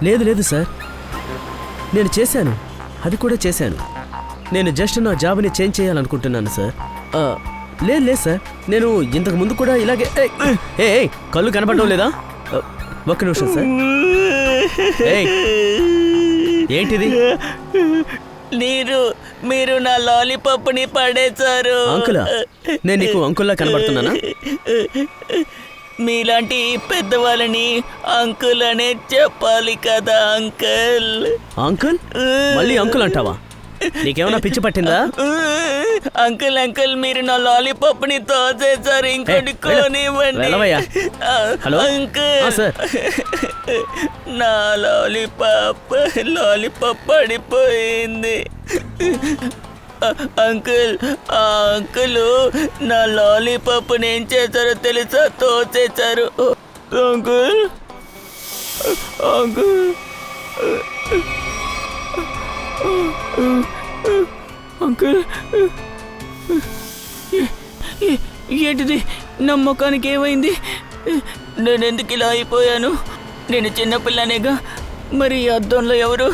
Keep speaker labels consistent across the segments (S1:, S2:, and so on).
S1: లేదు లేదు సార్, నేను చేశాను, అది కూడా చేశాను. నేను జస్ట్ నా జాబ్ని చేంజ్ చేయాలనుకుంటున్నాను సార్. లేదు లేదు సార్, నేను ఇంతకు ముందు కూడా ఇలాగే కళ్ళు కనపడడం లేదా? ఒక్క నిమిషం సార్. ఏంటిది?
S2: మీరు నా లాలీపాప్ని పడేశారు.
S1: అంకులా? నేను నీకు అంకుల్లా కనబడుతున్నానా?
S2: మీలాంటి పెద్దవాళ్ళని అంకుల్ అనే చెప్పాలి కదా అంకుల్.
S1: అంకుల్? మళ్ళీ అంకుల్ అంటావా? నీకేమైనా పిచ్చి పట్టిందా?
S2: అంకుల్ మీరు నా లాలీపాప్ని తోసేశారు. ఇంకోటి కోనివ్వండి.
S1: హలో
S2: అంకుల్, నా లాలీపాప్ పడిపోయింది. అంకుల్, ఆ అంకుల్ నా లాలీపాప్ ఏం చేశారో తెలుసా? తోసేశారు. అంకుల్ అంకుల్ అంకుల్, ఏంటిది? నా ముఖానికి ఏమైంది? నేను ఎందుకు ఇలా అయిపోయాను? నేను చిన్నపిల్లనేగా, మరి ఈ అద్దంలో ఎవరు?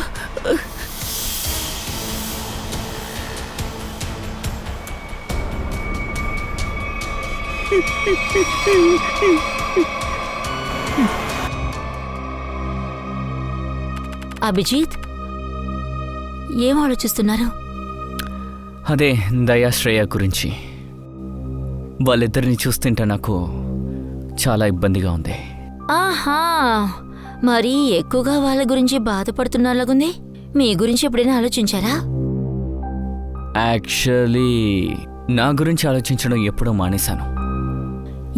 S3: అభిజిత్, ఏం ఆలోచిస్తున్నారు?
S2: అదే దయా శ్రేయ గురించి. వాళ్ళిద్దరిని చూస్తుంటే నాకు చాలా ఇబ్బందిగా ఉంది.
S3: ఆహా, మరి ఎక్కువగా వాళ్ళ గురించి బాధపడుతున్నాలాగుంది. మీ గురించి ఎప్పుడైనా ఆలోచించారా?
S2: యాక్చువల్లీ నా గురించి ఆలోచించడం ఎప్పుడో మానేశాను.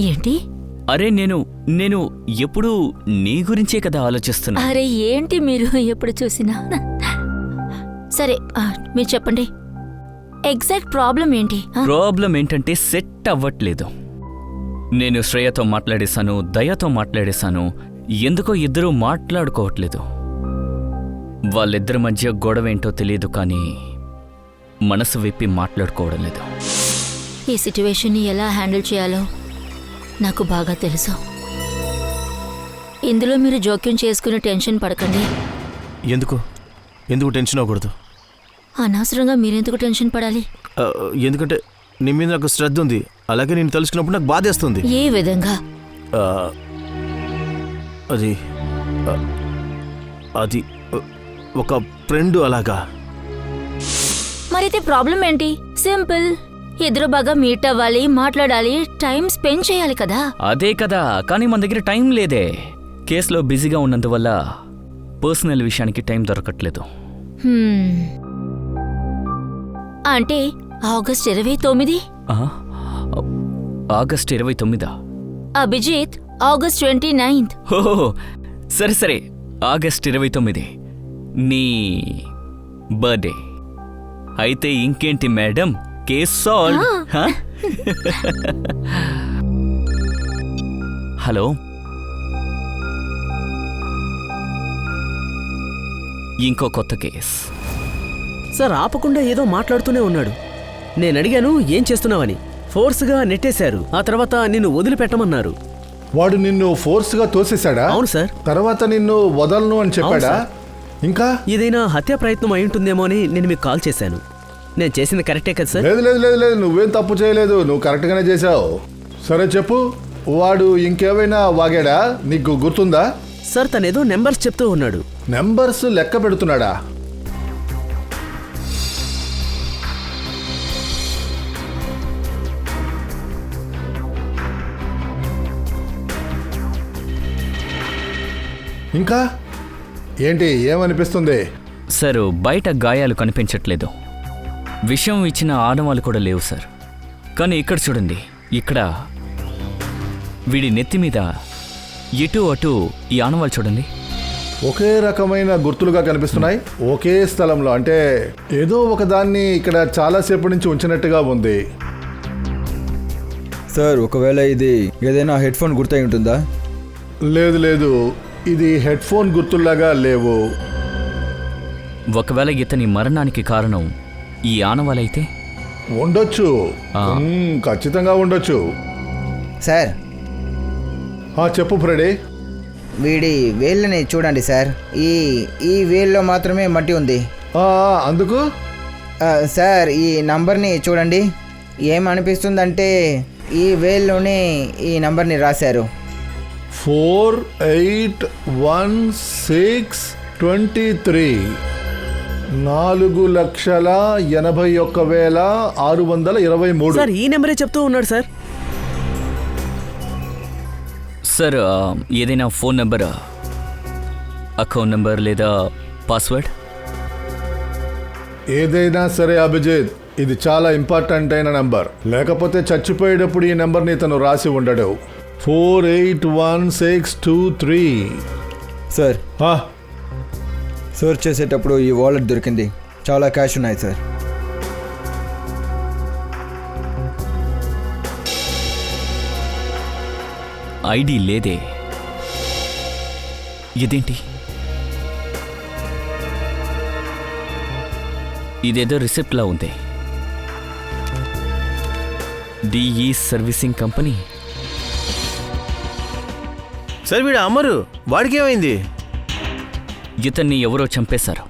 S3: ఏంటి?
S2: అరే నేను ఎప్పుడు నీ గురించే కదా ఆలోచిస్తున్నా.
S3: అరే ఏంటి మీరు ఎప్పుడు చూసినా? సరే, మీరు చెప్పండి, ఎగ్జాక్ట్ ప్రాబ్లం ఏంటి?
S2: ప్రాబ్లం ఏంటంటే సెట్ అవ్వట్లేదు. నేను శ్రేయతో మాట్లాడేశాను, దయతో మాట్లాడేశాను, ఎందుకో ఇద్దరూ మాట్లాడుకోవట్లేదు. వాళ్ళిద్దరి మధ్య గొడవ ఏంటో తెలియదు, కానీ మనసు విప్పి మాట్లాడుకోవడం లేదు.
S3: ఈ సిట్యువేషన్ని ఎలా హ్యాండిల్ చేయాలో నాకు బాగా తెలుసు. ఇందులో మీరు జోక్యం చేసుకుని టెన్షన్ పడకండి.
S1: ఎందుకు టెన్షన్ అవ్వకూడదు?
S3: అనవసరంగా మీరెందుకు టెన్షన్ పడాలి?
S1: ఎందుకంటే నీ మీద నాకు శ్రద్ధ ఉంది, అలాగే నేను తెలుసుకున్నప్పుడు నాకు బాధేస్తుంది.
S3: ఏ విధంగా?
S1: అది అది ఒక ఫ్రెండ్ అలాగా.
S3: మరైతే ప్రాబ్లం ఏంటి? సింపుల్, ఇద్దరు బాగా మీట్ అవ్వాలి, మాట్లాడాలి, టైం స్పెండ్ చేయాలి కదా.
S2: అదే కదా, కానీ మన దగ్గర టైం లేదే. కేసులో బిజీగా ఉన్నందువల్ల పర్సనల్ విషయానికి టైం దొరకట్లేదు.
S3: అంటే ఆగస్ట్ 29?
S2: ఆగస్ట్ 29?
S3: అభిజిత్, ఆగస్ట్ 29.
S2: ఓహో, సరే, ఆగస్ట్ 29 నీ బర్త్డే. అయితే ఇంకేంటి మేడం, కేస్ సాల్వ్. హలో, ఇంకో కొత్త కేస్.
S1: సార్ ఆపకుండా ఏదో మాట్లాడుతూనే ఉన్నాడు. నేను అడిగాను ఏం చేస్తున్నావని, ఫోర్స్గా నెట్టేశారు. ఆ తర్వాత నిన్ను వదిలిపెట్టమన్నారు.
S4: వాడు నిన్ను ఫోర్స్గా తోసేశాడా?
S1: అవును సార్.
S4: తర్వాత నిన్ను వదలను అని చెప్పాడా? ఇంకా
S1: ఏదైనా హత్యా ప్రయత్నం అయి ఉంటుందేమో అని నేను మీకు కాల్ చేశాను. నేను చేసింది కరెక్టే కదా సార్?
S4: లేదు, నువ్వేం తప్పు చేయలేదు, నువ్వు కరెక్ట్గానే చేశావు. సరే చెప్పు, వాడు ఇంకేమైనా వాగాడా? నీకు గుర్తుందా?
S1: సార్ తనేదో నెంబర్స్ చెప్తూ ఉన్నాడు.
S4: నెంబర్స్ లెక్క పెడుతున్నాడా? ఇంకా ఏంటి, ఏమనిపిస్తుంది?
S2: సార్, బయట గాయాలు కనిపించట్లేదు, విషయం ఇచ్చిన ఆనవాళ్ళు కూడా లేవు సార్. కానీ ఇక్కడ చూడండి, ఇక్కడ వీడి నెత్తి మీద ఇటు అటు ఈ ఆనవాళ్ళు చూడండి.
S4: ఒకే రకమైన గుర్తులుగా కనిపిస్తున్నాయి, ఒకే స్థలంలో. అంటే ఏదో ఒక దాన్ని ఇక్కడ చాలాసేపు నుంచి ఉంచినట్టుగా ఉంది.
S5: సార్, ఒకవేళ ఇది ఏదైనా హెడ్ ఫోన్ గుర్తయి ఉంటుందా?
S4: లేదు, ఇది హెడ్ ఫోన్ గుర్తుల్లాగా లేవు.
S2: ఒకవేళ ఇతని మరణానికి కారణం ఈ ఆనవాలైతే
S4: ఉండొచ్చు. ఖచ్చితంగా ఉండొచ్చు.
S5: సార్,
S4: చెప్పు ఫ్రెడీ.
S6: వీడి వేళ్ళని చూడండి సార్. ఈ వేల్లో మాత్రమే మట్టి ఉంది.
S4: అందుకు
S6: సార్ ఈ నంబర్ని చూడండి. ఏమనిపిస్తుందంటే ఈ వేల్లోనే ఈ నంబర్ని రాశారు.
S4: 481623 4,81,623.
S1: సార్ ఈ నెంబరే చెప్తూ ఉన్నాడు సార్.
S2: సార్ ఏదైనా ఫోన్ నెంబర్, అకౌంట్ నెంబర్ లేదా పాస్వర్డ్?
S4: ఏదైనా సరే అభిజిత్, ఇది చాలా ఇంపార్టెంట్ అయిన నెంబర్. లేకపోతే చచ్చిపోయేటప్పుడు ఈ నెంబర్ని ఇతను రాసి ఉండడు. 481623.
S5: సార్
S4: ఆ,
S5: సర్చ్ చేసేటప్పుడు ఈ వాలెట్ దొరికింది. చాలా క్యాష్ ఉన్నాయి సార్.
S2: ఐడి లేదే. ఇదేంటి? ఇదేదో రిసిప్ట్లా ఉంది. DE servicing company.
S7: సార్ వీడు అమరు, వాడికేమైంది?
S2: ఇతన్ని ఎవరో చంపేశారు.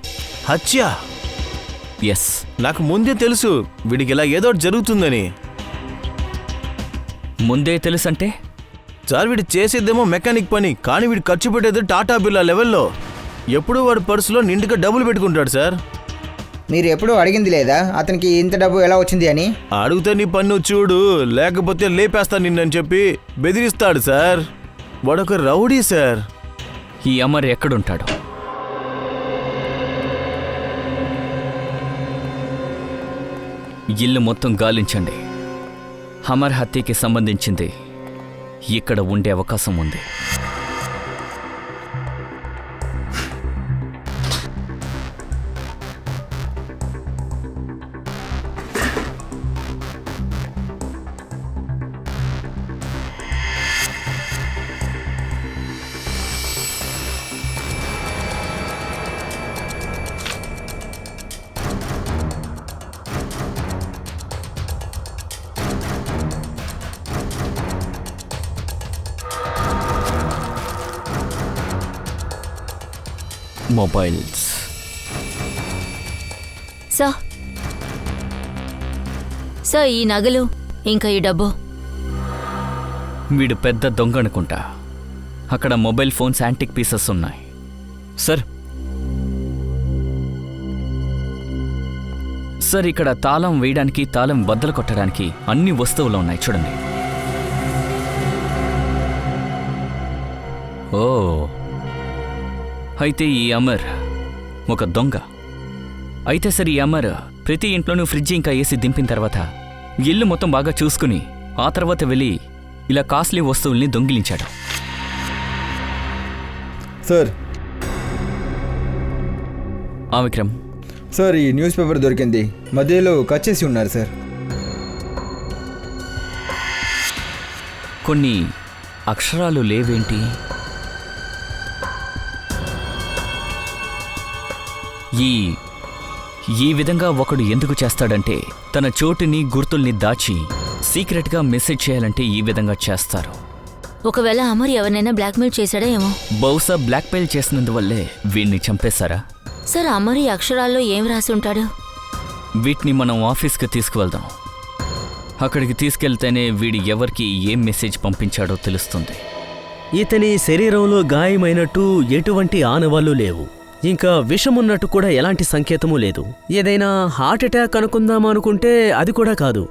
S7: హత్య?
S2: ఎస్.
S7: నాకు ముందే తెలుసు వీడికి ఇలా ఏదో ఒకటి జరుగుతుందని.
S2: ముందే తెలుసంటే?
S7: సార్ వీడు చేసేదేమో మెకానిక్ పని, కానీ వీడు ఖర్చు పెట్టేది టాటా బిర్లా లెవెల్లో. ఎప్పుడూ వాడి పర్సులో నిండుగా డబ్బులు పెట్టుకుంటాడు సార్.
S6: మీరు ఎప్పుడూ అడిగింది లేదా అతనికి ఇంత డబ్బు ఎలా వచ్చింది అని?
S7: అడిగితే నీ పన్ను చూడు, లేకపోతే లేపేస్తా నిన్నని చెప్పి బెదిరిస్తాడు సార్. వాడొక రౌడీ సార్.
S2: ఈ అమర్ ఎక్కడుంటాడు? ఇల్లు మొత్తం గాలించండి. అమర్ హత్యకి సంబంధించింది ఇక్కడ ఉండే అవకాశం ఉంది. మొబైల్స్.
S3: సార్ ఈ నగలు ఇంకా ఈ డబ్బు.
S2: వీడు పెద్ద దొంగ అనుకుంటా. అక్కడ మొబైల్ ఫోన్స్, యాంటిక్ పీసెస్ ఉన్నాయి. సార్ సార్ ఇక్కడ తాళం వేయడానికి, తాళం బద్దలు కొట్టడానికి అన్ని వస్తువులు ఉన్నాయి చూడండి. ఓ, అయితే ఈ అమర్ ఒక దొంగ. అయితే సరే, ఈ అమర్ ప్రతి ఇంట్లోనూ ఫ్రిడ్జ్ ఇంకా ఏసీ దింపిన తర్వాత ఇల్లు మొత్తం బాగా చూసుకుని ఆ తర్వాత వెళ్ళి ఇలా కాస్ట్లీ వస్తువుల్ని దొంగిలించాడు.
S5: సార్
S2: విక్రమ్.
S5: సార్ ఈ న్యూస్ పేపర్ దొరికింది. మధ్యలో కట్ చేసి ఉన్నారు సార్.
S2: కొన్ని అక్షరాలు లేవేంటి? ఈ విధంగా ఒకడు ఎందుకు చేస్తాడంటే తన చోటుని, గుర్తుల్ని దాచి సీక్రెట్గా మెసేజ్ చేయాలంటే ఈ విధంగా చేస్తారు.
S3: ఒకవేళ అమర్ ఎవరినైనా బ్లాక్మెయిల్ చేశాడా ఏమో.
S2: బహుశా బ్లాక్మెయిల్ చేసినందువల్లే వీడిని చంపేశారా?
S3: సార్ అమర్ ఈ అక్షరాల్లో ఏం రాసి ఉంటాడు?
S2: వీటిని మనం ఆఫీస్కి తీసుకువెళ్దాం. అక్కడికి తీసుకెళ్తేనే వీడి ఎవరికి ఏం మెసేజ్ పంపించాడో తెలుస్తుంది.
S1: ఇతని శరీరంలో గాయమైనట్టు ఎటువంటి ఆనవాళ్లు లేవు. ఇంకా విషమున్నట్టు కూడా ఎలాంటి సంకేతమూ లేదు. ఏదైనా హార్ట్అటాక్ అనుకుందామా అనుకుంటే అది కూడా కాదు.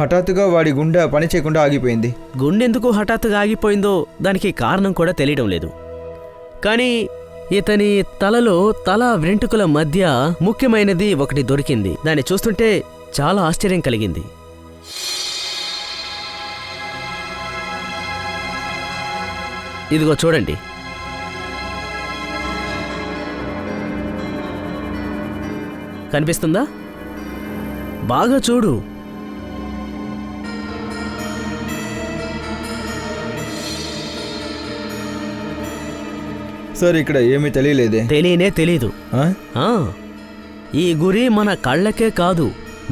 S5: హఠాత్తుగా వాడి గుండె పని చేయకుండా ఆగిపోయింది.
S1: గుండెందుకు హఠాత్తుగా ఆగిపోయిందో దానికి కారణం కూడా తెలియడం లేదు. కానీ ఇతని తలలో తల వెంట్రుకల మధ్య ముఖ్యమైనది ఒకటి దొరికింది. దాన్ని చూస్తుంటే చాలా ఆశ్చర్యం కలిగింది. ఇదిగో చూడండి. కనిపిస్తుందా? బాగా చూడు.
S5: సార్ ఇక్కడ ఏమీ తెలియలేదే.
S1: తెలీదు. ఈ గురి మన కళ్ళకే కాదు,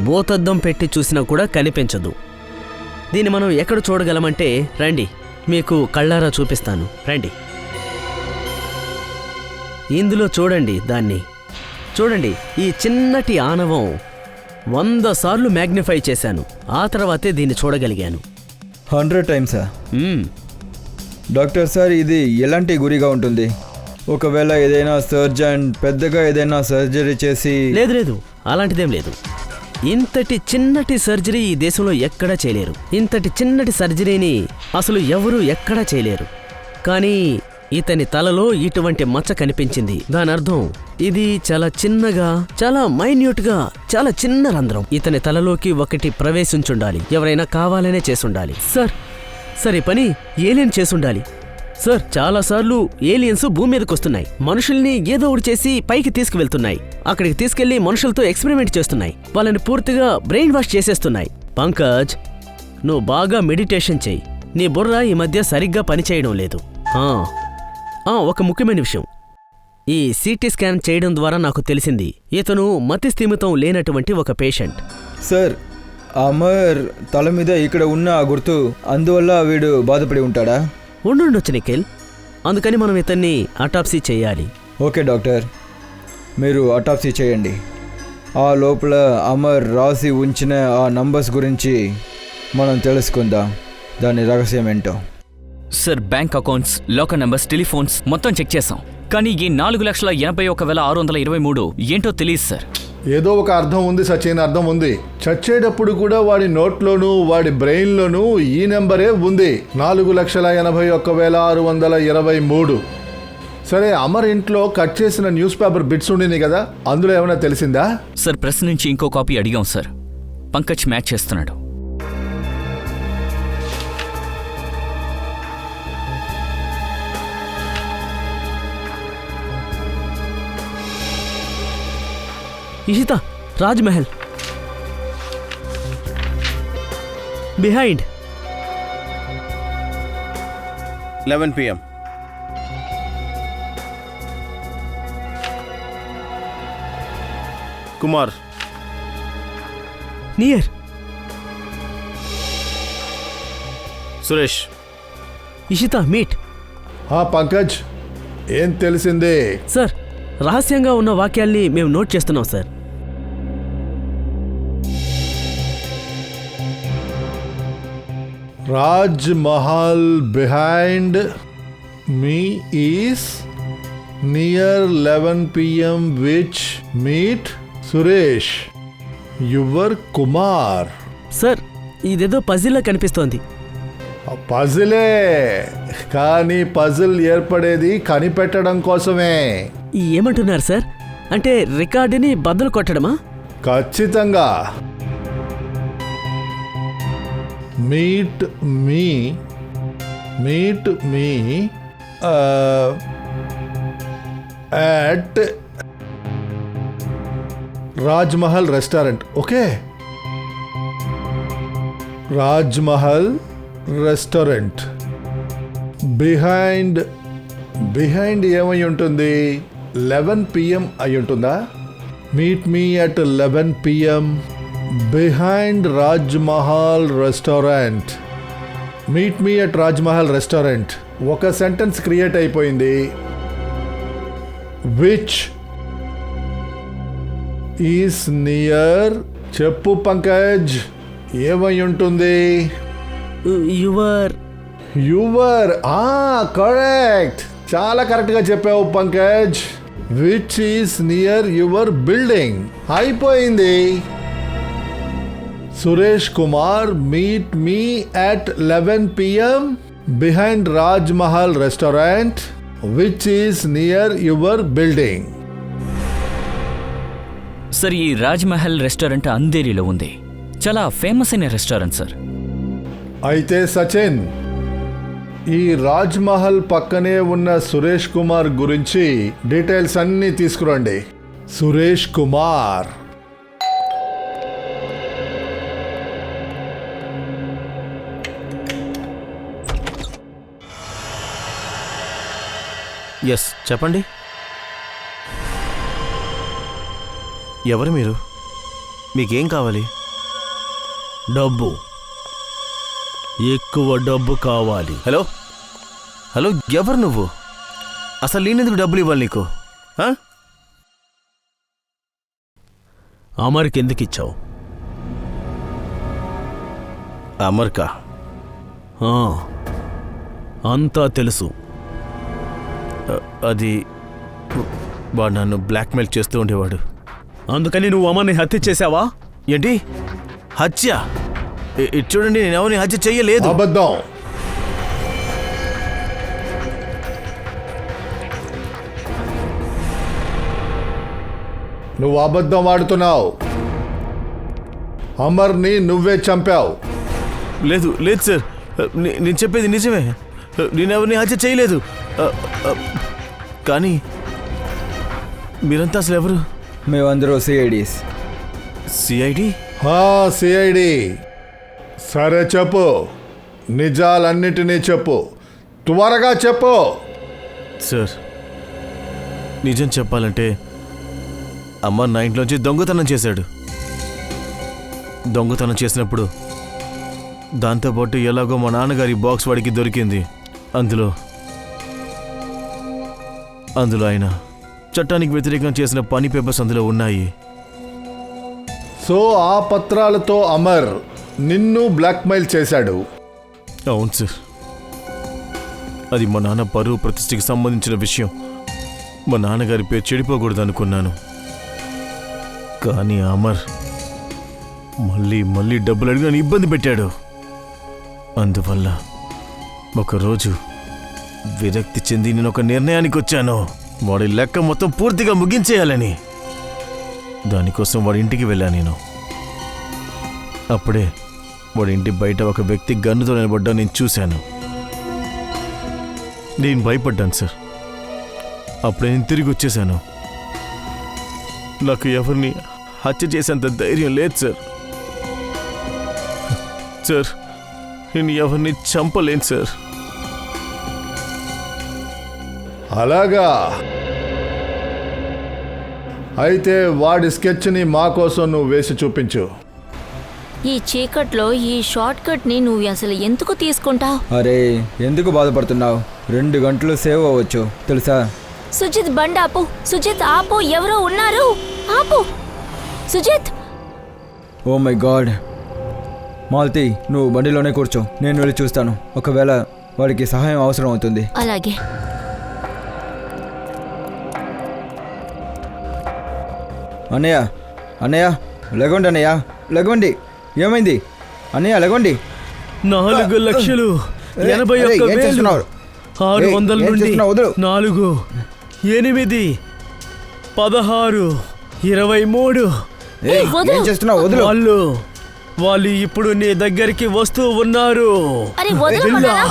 S1: భూతద్దం పెట్టి చూసినా కూడా కనిపించదు. దీన్ని మనం ఎక్కడ చూడగలమంటే రండి, మీకు కళ్ళారా చూపిస్తాను రండి. ఇందులో చూడండి దాన్ని. చూడండి, ఈ చిన్నటి ఆనవం 100 సార్లు మ్యాగ్నిఫై చేశాను. ఆ తర్వాతే దీన్ని చూడగలిగాను.
S5: 100 టైమ్సా?
S1: మ్మ్.
S5: డాక్టర్ సార్, ఇది ఎలాంటి గురిగా ఉంటుంది? ఒకవేళ ఏదైనా సర్జన్ పెద్దగా ఏదైనా సర్జరీ చేసి...
S1: లేదు, అలాంటిదేం లేదు. ఇంతటి చిన్నటి సర్జరీ ఈ దేశంలో ఎక్కడా చేయలేరు. ఇంతటి చిన్నటి సర్జరీని అసలు ఎవరూ ఎక్కడా చేయలేరు. కానీ ఇతని తలలో ఇటువంటి మచ్చ కనిపించింది. దాని అర్థం ఇది చాలా చిన్నగా, చాలా మైన్యూట్గా, చాలా చిన్న రంధ్రం ఇతని తలలోకి ఒకటి ప్రవేశించుండాలి. ఎవరైనా కావాలనే చేసుండాలి. సార్ ఈ పని ఏలియన్ చేసుండాలి. సార్, చాలాసార్లు ఏలియన్స్ భూమి మీదకి వస్తున్నాయి. మనుషుల్ని ఏదో ఒకటి చేసి పైకి తీసుకువెళ్తున్నాయి. అక్కడికి తీసుకెళ్లి మనుషులతో ఎక్స్పెరిమెంట్ చేస్తున్నాయి. వాళ్ళని పూర్తిగా బ్రెయిన్ వాష్ చేసేస్తున్నాయి. పంకజ్, నువ్వు బాగా మెడిటేషన్ చెయ్యి. నీ బుర్ర ఈ మధ్య సరిగ్గా పనిచేయడం లేదు. ఒక ముఖ్యమైన విషయం, ఈ సిటీ స్కాన్ చేయడం ద్వారా నాకు తెలిసింది ఇతను మతిస్థిమితం లేనటువంటి ఒక పేషెంట్.
S5: సార్, అమర్ తల మీద ఇక్కడ ఉన్న ఆ గుర్తు, అందువల్ల వీడు బాధపడి ఉంటాడా?
S1: ఉండుండొచ్చు నిఖిల్. అందుకని మనం ఇతన్ని అటాప్సీ చేయాలి.
S5: ఓకే డాక్టర్, మీరు అటాప్సీ చేయండి. ఆ లోపల అమర్ రాసి ఉంచిన ఆ నంబర్స్ గురించి మనం తెలుసుకుందాం, దాని రహస్యం ఏంటో.
S2: Sir, bank accounts, local numbers, telephones మొత్తం చెక్ చేసాం. కానీ ఈ 4,81,623 ఏంటో తెలియదు సార్.
S4: ఏదో ఒక అర్థం ఉంది సచిన్, అర్థం ఉంది. చచ్చేటప్పుడు కూడా వాడి నోట్లోనూ వాడి బ్రెయిన్లోనూ ఈ నెంబరే ఉంది, 4,81,623. సరే, అమర్ ఇంట్లో కట్ చేసిన న్యూస్ పేపర్ బిట్స్ ఉండినాయి కదా, అందులో ఏమైనా తెలిసిందా?
S2: సార్, ప్రెస్ నుంచి ఇంకో కాపీ అడిగాం సార్. పంకజ్ మ్యాచ్ చేస్తున్నాడు.
S1: Ishita, Raj Mahal behind
S7: 11 PM. Kumar.
S1: Near
S7: Suresh.
S1: Ishita meet.
S4: Pankaj, ఏం తెలిసిందే?
S1: సార్, రహస్యంగా ఉన్న వాక్యాల్ని మేము నోట్ చేస్తున్నాం sir.
S4: Raj Mahal behind me is near 11 PM which meet Suresh your Kumar.
S1: సార్, ఇదేదో పజిల్లా కనిపిస్తోంది.
S4: పజిలే, కానీ పజిల్ ఏర్పడేది కనిపెట్టడం కోసమే.
S1: ఏమంటున్నారు సార్? అంటే రికార్డుని బద్దలు కొట్టడమా?
S4: ఖచ్చితంగా. Meet me at Raj Mahal restaurant. Okay, Raj Mahal restaurant behind ఏమై ఉంటుంది? 11 PM అయి ఉంటుందా? Meet me at 11 PM behind Raj Mahal restaurant. Meet me at Raj Mahal restaurant. ఒక సెంటెన్స్ క్రియేట్ అయిపోయింది. Which is near. చెప్పు పంకజ్, ఏమై ఉంటుంది?
S1: యువర్.
S4: కరెక్ట్, చాలా కరెక్ట్గా చెప్పావు Pankaj. Which is near your building. అయిపోయింది. Suresh Kumar, meet me at 11 PM behind Raj Mahal restaurant which is near your building.
S2: Sir, ఈ రాజ్ మహల్ రెస్టారెంట్ అంధేరిలో ఉంది. చాలా ఫేమస్ అయిన రెస్టారెంట్ సార్.
S4: అయితే సచిన్, ఈ రాజ్ మహల్ పక్కనే ఉన్న సురేష్ కుమార్ గురించి డీటెయిల్స్ అన్నీ తీసుకురండి. సురేష్ కుమార్.
S7: ఎస్, చెప్పండి. ఎవరు మీరు? మీకేం కావాలి?
S1: డబ్బు, ఎక్కువ డబ్బు కావాలి.
S7: హలో, ఎవరు నువ్వు? అసలు నేనెందుకు డబ్బులు ఇవ్వాలి నీకు? ఆ?
S1: అమర్కి ఎందుకు ఇచ్చావు?
S7: అమర్కా?
S1: ఆ, అంతా తెలుసు.
S7: అది వాడు నన్ను బ్లాక్మెయిల్ చేస్తూ ఉండేవాడు.
S1: అందుకని నువ్వు అమర్ని హత్య చేశావా?
S7: ఏంటి హత్య? ఇటు చూడండి, నేను ఎవరిని హత్య చెయ్యలేదు.
S4: అబద్ధం. నువ్వు అబద్ధం ఆడుతున్నావు. అమర్ని నువ్వే చంపావు.
S7: లేదు లేదు సార్, నేను చెప్పేది నిజమే. నేను ఎవరిని హత్య చేయలేదు. కానీ మీరంతా అసలు ఎవరు?
S5: మేమందరూ సిఐడీస్.
S7: సిఐడి?
S4: సిఐడి. సరే చెప్పు, నిజాలన్నిటినీ చెప్పు, త్వరగా చెప్పు.
S7: సార్, నిజం చెప్పాలంటే అమ్మ నా ఇంట్లోంచి దొంగతనం చేశాడు. దొంగతనం చేసినప్పుడు దాంతోపాటు ఎలాగో మా నాన్నగారి బాక్స్ వాడికి దొరికింది. అందులో ఆయన చట్టానికి వ్యతిరేకంగా చేసిన పని పేపర్స్ అందులో ఉన్నాయి.
S4: సో ఆ పత్రాలతో అమర్ నిన్ను బ్లాక్మెయిల్ చేశాడు.
S7: అవును సార్, అది మా నాన్న పరువు ప్రతిష్టకి సంబంధించిన విషయం. మా నాన్నగారి పేరు చెడిపోకూడదు అనుకున్నాను. కానీ అమర్ మళ్ళీ డబ్బులు అడిగి నన్ను ఇబ్బంది పెట్టాడు. అందువల్ల ఒకరోజు విరక్తి చెంది నేను ఒక నిర్ణయానికి వచ్చాను. వాడి లెక్క మొత్తం పూర్తిగా ముగించేయాలని. దానికోసం వాడి ఇంటికి వెళ్ళాను నేను. అప్పుడే వాడి ఇంటి బయట ఒక వ్యక్తి గన్నుతో నిలబడ్డా నేను చూశాను. నేను భయపడ్డాను సార్. అప్పుడే నేను తిరిగి వచ్చేసాను. నాకు ఎవరిని హత్య చేసేంత ధైర్యం లేదు సార్. సార్, నేను ఎవరిని చంపలేను సార్.
S4: అలాగా? అయితే వాడి స్కెచ్ని మా కోసం నువ్వు వేసి చూపించు.
S3: ఈ చీకట్లో ఈ షార్ట్ కట్ ని నువ్వు అసలు ఎందుకు తీసుకుంటావు?
S5: అరే, ఎందుకు బాధపడుతున్నావు? 2 గంటలు సేవ్ అవ్వచ్చు తెలుసా?
S3: సుజిత్ బండి ఆపు. సుజిత్ ఆపు, ఎవరో ఉన్నారు. ఆపు Sujit.
S5: Oh my god. Malti, నువ్వు బండిలోనే కూర్చో, నేను వెళ్ళి చూస్తాను. ఒకవేళ వాడికి సహాయం అవసరం అవుతుంది.
S3: అలాగే.
S5: అన్నయ్య లెగొండి. అన్నయ్య లెగొండి. ఏమైంది అన్నయ్య? లెగొండి.
S1: 4,81,000 600 నుండి 4 8 16 23.
S5: ఏం చేస్తున్నావు? వదులు.
S1: వాళ్ళు ఇప్పుడు నీ దగ్గరికి వస్తూ ఉన్నారు.
S3: అరే వదలమన్నానా?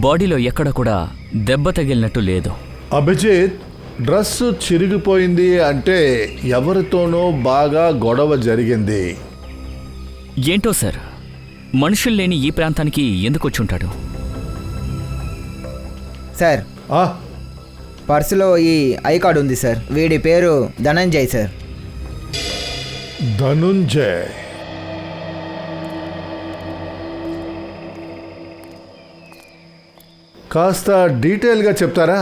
S2: బాడీలో ఎక్కడ కూడా దెబ్బ తగిలినట్టు లేదు.
S4: అభిజిత్, డ్రెస్సు చిరిగిపోయింది అంటే ఎవరితోనో బాగా గొడవ జరిగింది.
S2: ఏంటో సార్, మనుషులు లేని ఈ ప్రాంతానికి ఎందుకు వచ్చుంటాడు?
S6: సార్,
S4: ఆ,
S6: పర్సులో ఈ ఐ కార్డు ఉంది సార్. వీడి పేరు ధనంజయ్ సార్.
S4: ధనుంజయ్. కాస్త డీటెయిల్గా చెప్తారా?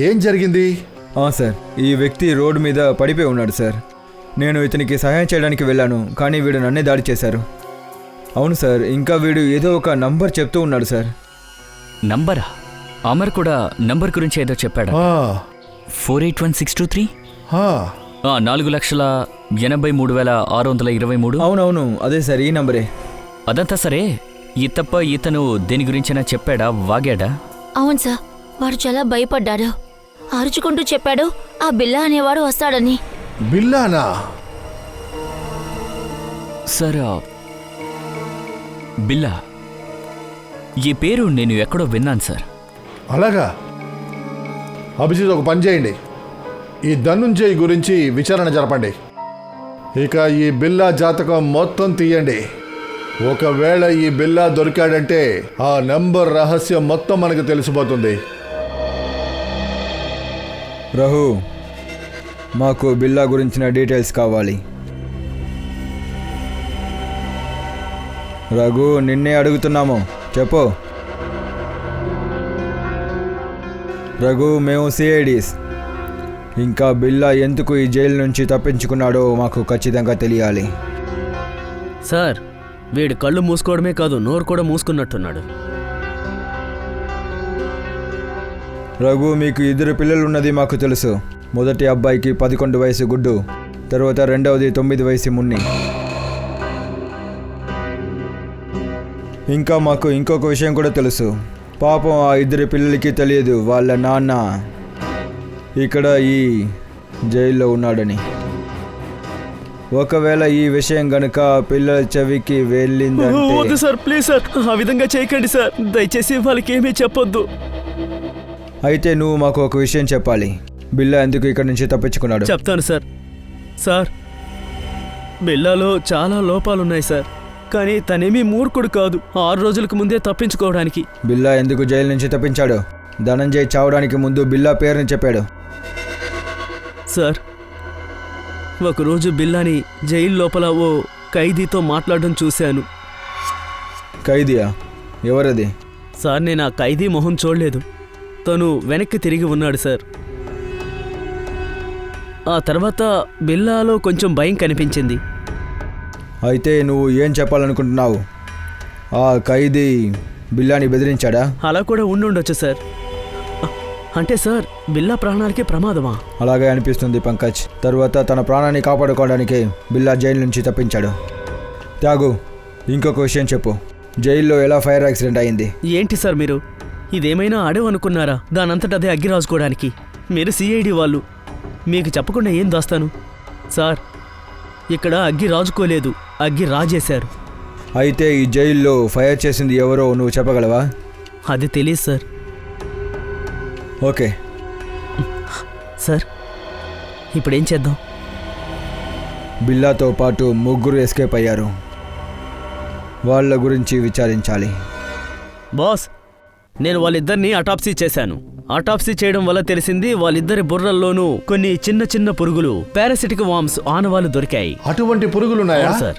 S4: ఏం జరిగింది?
S5: సార్, ఈ వ్యక్తి రోడ్డు మీద పడిపోయి ఉన్నాడు సార్. నేను ఇతనికి సహాయం చేయడానికి వెళ్ళాను, కానీ వీడు నన్నే దాడి చేశారు. అవును సార్, ఇంకా వీడు ఏదో ఒక నంబర్ చెప్తూ ఉన్నాడు సార్.
S2: నంబరా? అమర్ కూడా నంబర్ గురించి ఏదో చెప్పాడా? 481623. 4,83,623.
S5: అవునవును, అదే సార్, ఈ నంబరే.
S2: అదంతా సరే, ఈ తప్ప ఇతను దేని గురించైనా చెప్పాడా? వాగాడా?
S3: అవును సార్, వాడు చాలా భయపడ్డాడు. అరుచుకుంటూ చెప్పాడు ఆ బిల్లా అనేవాడు వస్తాడని.
S4: బిల్లానా?
S2: సార్, బిల్లా, ఈ పేరు నేను ఎక్కడో విన్నాను సార్.
S4: అలాగా? అభిజిత్, ఒక పని చేయండి, ఈ ధనుంజయ్ గురించి విచారణ జరపండి. ఇక ఈ బిల్లా జాతకం మొత్తం తీయండి. ఒకవేళ ఈ బిల్లా దొరికాడంటే ఆ నంబర్ రహస్యం మొత్తం మనకు తెలిసిపోతుంది.
S5: రఘు, మాకు బిల్లా గురించిన డీటెయిల్స్ కావాలి. రఘు, నిన్నే అడుగుతున్నాము, చెప్పు. రఘు, మేము సిఐడీస్. ఇంకా బిల్లా ఎందుకు ఈ జైలు నుంచి తప్పించుకున్నాడో మాకు ఖచ్చితంగా తెలియాలి.
S1: సార్, వీడు కళ్ళు మూసుకోవడమే కాదు, నోరు కూడా మూసుకున్నట్టున్నాడు.
S5: రఘు, మీకు 2 పిల్లలున్నది మాకు తెలుసు. మొదటి అబ్బాయికి 11 వయసు గుడ్డు, తర్వాత రెండవది 9 వయసు మున్ని. ఇంకా మాకు ఇంకొక విషయం కూడా తెలుసు. పాపం ఆ 2 పిల్లలకి తెలియదు వాళ్ళ నాన్న ఇక్కడ ఈ జైల్లో ఉన్నాడని. ఒకవేళ ఈ విషయం గనుక పిల్లల చెవికి వెళ్ళిందంటే...
S1: వద్దు సార్, ప్లీజ్ సార్, ఆ విధంగా చేయకండి సార్. దయచేసి వాళ్ళకి ఏమీ చెప్పొద్దు.
S5: అయితే నువ్వు మాకు ఒక విషయం చెప్పాలి. బిల్లా ఎందుకు ఇక్కడి నుంచి తప్పించుకున్నాడు?
S1: చెప్తాను సార్. సార్, బిల్లాలో చాలా లోపాలున్నాయి సార్, కానీ తనేమీ మూర్ఖుడు కాదు. 6 రోజులకు ముందే తప్పించుకోవడానికి.
S5: బిల్లా ఎందుకు జైలు నుంచి తప్పించాడు? ధనంజయ్ చావడానికి ముందు బిల్లా పేరుని చెప్పాడు.
S1: సార్, ఒకరోజు బిల్లాని జైలు లోపల ఓ ఖైదీతో మాట్లాడడం చూశాను.
S5: ఖైదీయా? ఎవరది?
S1: సార్, నేను ఆ ఖైదీ మొహం చూడలేదు. తను వెనక్కి తిరిగి ఉన్నాడు సార్. ఆ తర్వాత బిల్లాలో కొంచెం భయం కనిపించింది.
S5: అయితే నువ్వు ఏం చెప్పాలనుకుంటున్నావు? ఆ ఖైదీ బిల్లాని బెదిరించాడా?
S1: అలా కూడా ఉండుండొచ్చు సార్. అంటే సార్, బిల్లా ప్రాణాలకి ప్రమాదమా?
S5: అలాగే అనిపిస్తుంది పంకజ్. తరువాత తన ప్రాణాన్ని కాపాడుకోవడానికి బిల్లా జైలు నుంచి తప్పించాడు. త్యాగు, ఇంకొక విషయం చెప్పు. జైల్లో ఎలా ఫైర్ యాక్సిడెంట్ అయింది?
S1: ఏంటి సార్ మీరు? ఇదేమైనా అడవి అనుకున్నారా దానంతటదే అగ్గి రాజుకోవడానికి? మీరు సిఐడి వాళ్ళు, మీకు చెప్పకుండా ఏం దాస్తాను? సార్, ఇక్కడ అగ్గి రాజుకోలేదు, అగ్గి రాజేశారు.
S5: అయితే ఈ జైల్లో ఫైర్ చేసింది ఎవరో నువ్వు చెప్పగలవా?
S1: అది తెలియదు సార్.
S5: ఓకే
S1: సార్, ఇప్పుడేం చేద్దాం?
S5: బిల్లాతో పాటు 3 ఎస్కేప్ అయ్యారు. వాళ్ళ గురించి విచారించాలి.
S1: బాస్, నేను వాళ్ళిద్దరిని అటాప్సీ చేశాను. అటాప్సీ చేయడం వల్ల తెలిసింది వాళ్ళిద్దరి బుర్రల్లోనూ కొన్ని చిన్న చిన్న పురుగులు, పారాసిటిక్ వామ్స్ ఆనవాళ్లు దొరికాయి.
S4: అటువంటి పురుగులున్నాయా?
S1: అవును సార్.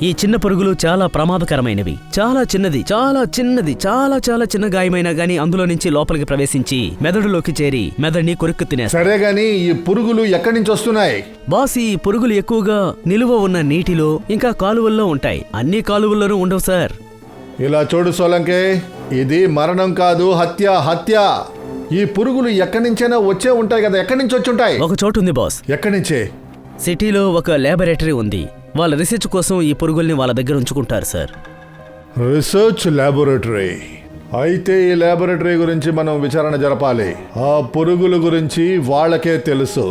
S1: ఈ చిన్న పురుగులు చాలా ప్రమాదకరమైనవి. చాలా చిన్నది, చాలా చిన్నది, చాలా చాలా చిన్న గాయమైనా గానీ అందులో నుంచి లోపలికి ప్రవేశించి మెదడులోకి చేరి మెదడుని కొరుక్కు తినేస్తాయి.
S4: సరే గాని ఈ పురుగులు ఎక్కడి నుంచి వస్తున్నాయి?
S1: బాస్, ఈ పురుగులు ఎక్కువగా నిలువ ఉన్న నీటిలో ఇంకా కాలువల్లో ఉంటాయి. అన్ని కాలువల్లోనూ ఉండవు సార్.
S4: ఇలా చూడు సోలంకే, ఇది మరణం కాదు, హత్య. హత్య. ఈ పురుగులు ఎక్కడి నుంచైనా వచ్చే ఉంటాయి కదా, ఎక్కడి నుంచి వచ్చి ఉంటాయి?
S1: ఒక చోటు ఉంది బాస్.
S4: ఎక్కడి నుంచే?
S1: సిటీలో ఒక ల్యాబొరేటరీ ఉంది. వాళ్ళ రీసెర్చ్ కోసం ఈ పురుగుల్ని వాళ్ళ దగ్గర ఉంచుకుంటారు సార్.
S4: Research laboratory. అయితే ఈ ల్యాబొరేటరీ గురించి మనం విచారణ జరపాలి. ఆ పురుగుల గురించి వాళ్ళకే తెలుసు.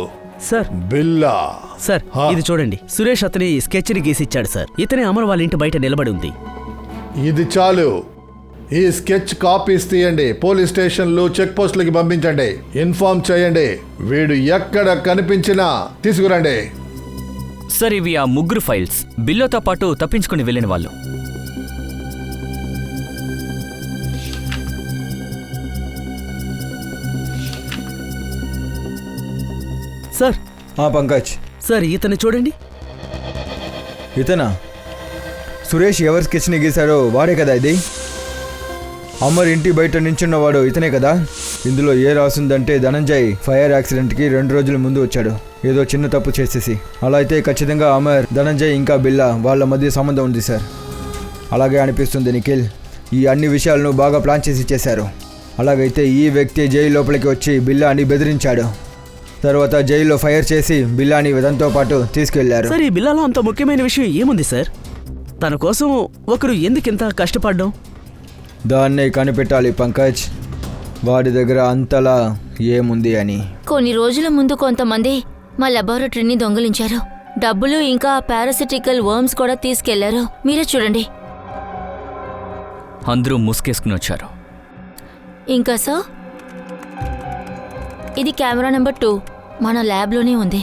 S1: సార్,
S4: బిల్లా.
S1: సార్, ఇది చూడండి. సురేష్ అతని స్కెచ్ని గీసిచ్చాడు సార్. ఇతనే అమర్ వాళ్ళ ఇంటి బయట నిలబడి ఉంది.
S4: ఇది చాలు. ఈ స్కెచ్ కాపీస్ తీయండి, పోలీస్ స్టేషన్లు, చెక్ పోస్టులకి పంపించండి, ఇన్ఫార్మ్ చేయండి. వీడు ఎక్కడ కనిపించినా తీసుకురండి.
S2: సార్, ఇవి ఆ 3 ఫైల్స్. బిల్లోతో పాటు తప్పించుకుని వెళ్ళిన వాళ్ళు.
S1: సార్.
S5: పంకజ్.
S1: సార్, ఇతను చూడండి.
S5: ఇతనా? సురేష్ ఎవరి స్కెచ్ని గీశారో వాడే కదా ఇది? అమర్ ఇంటి బయట నించున్నవాడు ఇతనే కదా? ఇందులో ఏ రాసిందంటే ధనంజయ్ ఫైర్ యాక్సిడెంట్కి 2 రోజుల ముందు వచ్చాడు, ఏదో చిన్న తప్పు చేసేసి. అలా అయితే ఖచ్చితంగా అమర్, ధనంజయ్ ఇంకా బిల్లా వాళ్ళ మధ్య సంబంధం ఉంది సార్. అలాగే అనిపిస్తుంది నిఖిల్. ఈ అన్ని విషయాలను బాగా ప్లాన్ చేసి చేశారు. అలాగైతే ఈ వ్యక్తి జైలు లోపలికి వచ్చి బిల్లాని బెదిరించాడు. తర్వాత జైల్లో ఫైర్ చేసి బిల్లాని తనతో పాటు తీసుకెళ్లారు.
S1: సార్, ఈ బిల్లాలో అంత ముఖ్యమైన విషయం ఏముంది సార్? తన కోసం ఒకరు ఎందుకింత కష్టపడ్డాం?
S5: దాన్నే కనిపెట్టాలి పంకజ్. వాడి దగ్గర అంతలా ఏముంది అని.
S3: కొన్ని రోజుల ముందు కొంతమంది మా లాబొరేటరీని దొంగిలించారు. డబ్బులు ఇంకా పారాసిటికల్ వర్మ్స్ కూడా తీసుకెళ్లారు. మీరే చూడండి.
S2: అందరూ ముసుగేసుకుని వచ్చారు.
S3: ఇంకా సార్, ఇది కెమెరా నెంబర్ 2 మన ల్యాబ్లోనే ఉంది.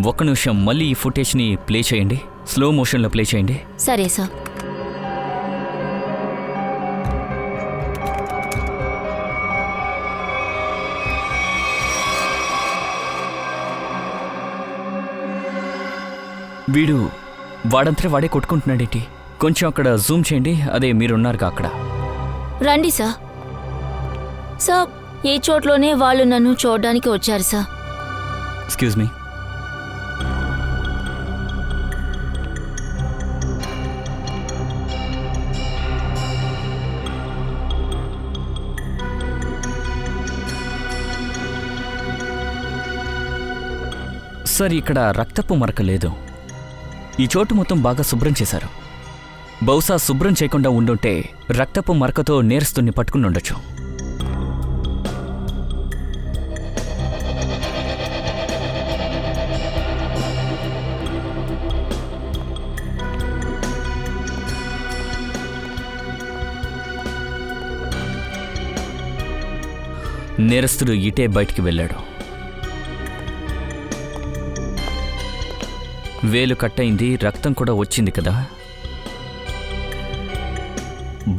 S2: ఒక్క నిమిషం మళ్ళీ ఈ ఫుటేజ్ని ప్లే చేయండి, స్లో మోషన్లో ప్లే చేయండి.
S3: సరే సార్.
S2: వీడు వాడంతా వాడే కొట్టుకుంటున్నాడేంటి? కొంచెం అక్కడ జూమ్ చేయండి. అదే మీరున్నారుగా అక్కడ.
S3: రండి సార్. సార్, ఈ చోట్లోనే వాళ్ళు నన్ను చూడడానికి వచ్చారు సార్.
S2: Excuse me. సార్, ఇక్కడ రక్తపు మరక లేదు. ఈ చోటు మొత్తం బాగా శుభ్రం చేశారు. బహుశా శుభ్రం చేయకుండా ఉండుంటే రక్తపు మరకతో నేరస్తుని పట్టుకుని ఉండొచ్చు. నేరస్తుడు ఇటే బయటికి వెళ్ళాడు. వేలు కట్టయింది, రక్తం కూడా వచ్చింది కదా.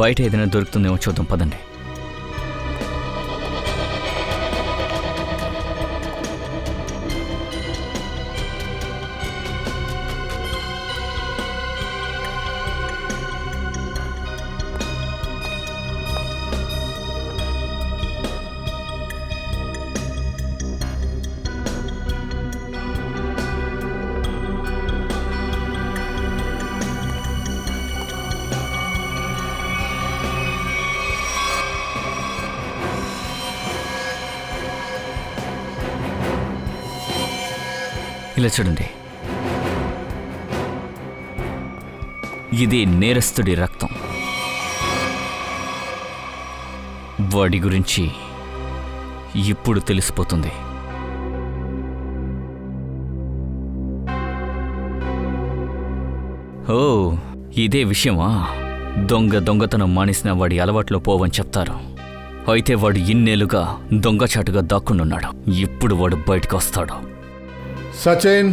S2: బయట ఏదైనా దొరుకుతుందేమో చూద్దాం, పదండి. ఇలా చూడండి, ఇది నేరస్తుడి రక్తం. వాడి గురించి ఇప్పుడు తెలిసిపోతుంది. ఓ, ఇదే విషయమా? దొంగతనం మానేసిన వాడి అలవాట్లో పోవని చెప్తారు. అయితే వాడు ఇన్నేళ్లుగా దొంగచాటుగా దాక్కునున్నాడు. ఇప్పుడు వాడు బయటకు వస్తాడు.
S4: సచిన్,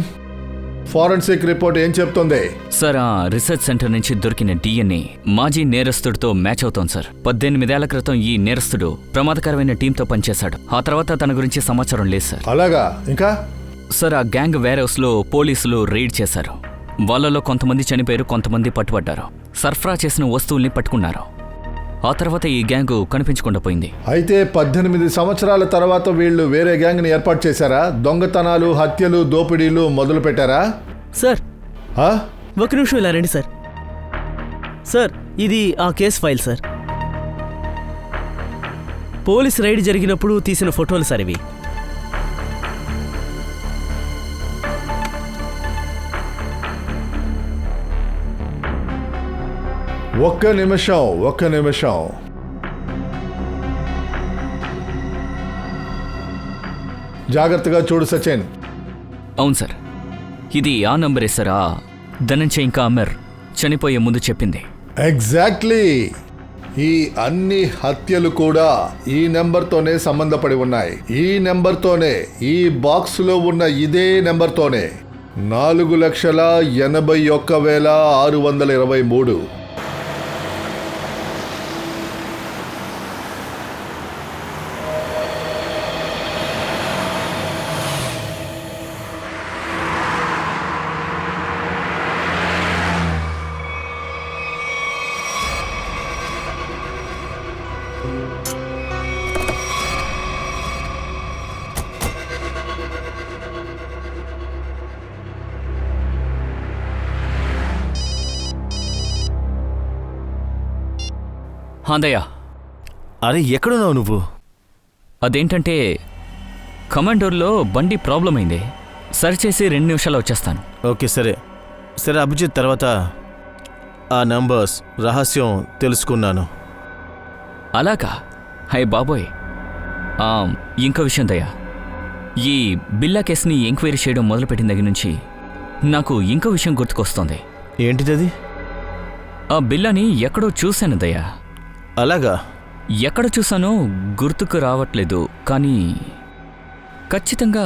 S4: ఫారెన్సిక్ రిపోర్ట్ ఏం చెప్తుంది?
S2: సార్, ఆ రీసెర్చ్ సెంటర్ నుంచి దొరికిన DNA మాజీ నేరస్తుడితో మ్యాచ్ అవుతోంది సార్. 18 ఏళ్ల క్రితం ఈ నేరస్తుడు ప్రమాదకరమైన టీంతో పనిచేశాడు. ఆ తర్వాత తన గురించి సమాచారం లేదు సార్.
S4: అలాగా? ఇంకా?
S2: సార్, ఆ గ్యాంగ్ వేర్ హౌస్లో పోలీసులు రైడ్ చేశారు. వాళ్ళలో కొంతమంది చనిపోయారు, కొంతమంది పట్టుబడ్డారు. సరఫరా చేసిన వస్తువుల్ని పట్టుకున్నారు. ఆ తర్వాత ఈ గ్యాంగ్ కనిపించకుండా పోయింది.
S4: అయితే 18 సంవత్సరాల తర్వాత వీళ్ళు వేరే గ్యాంగ్ని ఏర్పాటు చేశారా? దొంగతనాలు, హత్యలు, దోపిడీలు మొదలు పెట్టారా?
S1: సార్,
S4: ఆ?
S1: ఒక నిమిషం ఇలా రండి సార్. సార్, ఇది ఆ case file sir. Police raid జరిగినప్పుడు తీసిన ఫోటోలు సార్ ఇవి.
S4: ఒక్క నిమిషం. జాగ్రత్తగా చూడు సచిన్.
S2: అవును సార్, ఇది ఆ నంబరే సార్. ఆ ధనంజయ్ ఇంకా అమర్ చనిపోయే ముందు చెప్పింది.
S4: ఎగ్జాక్ట్లీ. ఈ అన్ని హత్యలు కూడా ఈ నెంబర్తోనే సంబంధపడి ఉన్నాయి. ఈ నెంబర్తోనే, ఈ బాక్స్లో ఉన్న ఇదే నెంబర్తోనే 4,81,623.
S2: హాందయ్య,
S7: అరే ఎక్కడున్నావు నువ్వు?
S2: అదేంటంటే కమాండోర్లో బండి ప్రాబ్లం అయింది. సరిచేసి 2 నిమిషాలు వచ్చేస్తాను.
S7: ఓకే, సరే. అభిజిత్, తర్వాత ఆ నంబర్స్ రహస్యం తెలుసుకున్నాను.
S2: అలాగా? హై బాబోయ్. ఇంకో విషయం దయ్యా, ఈ బిల్లా కేసుని ఎంక్వైరీ చేయడం మొదలుపెట్టిన దగ్గర నుంచి నాకు ఇంకో విషయం గుర్తుకొస్తోంది.
S7: ఏంటిది?
S2: ఆ బిల్లాని ఎక్కడో చూశాను దయ్యా.
S7: అలాగా?
S2: ఎక్కడ చూసానో గుర్తుకు రావట్లేదు, ఖచ్చితంగా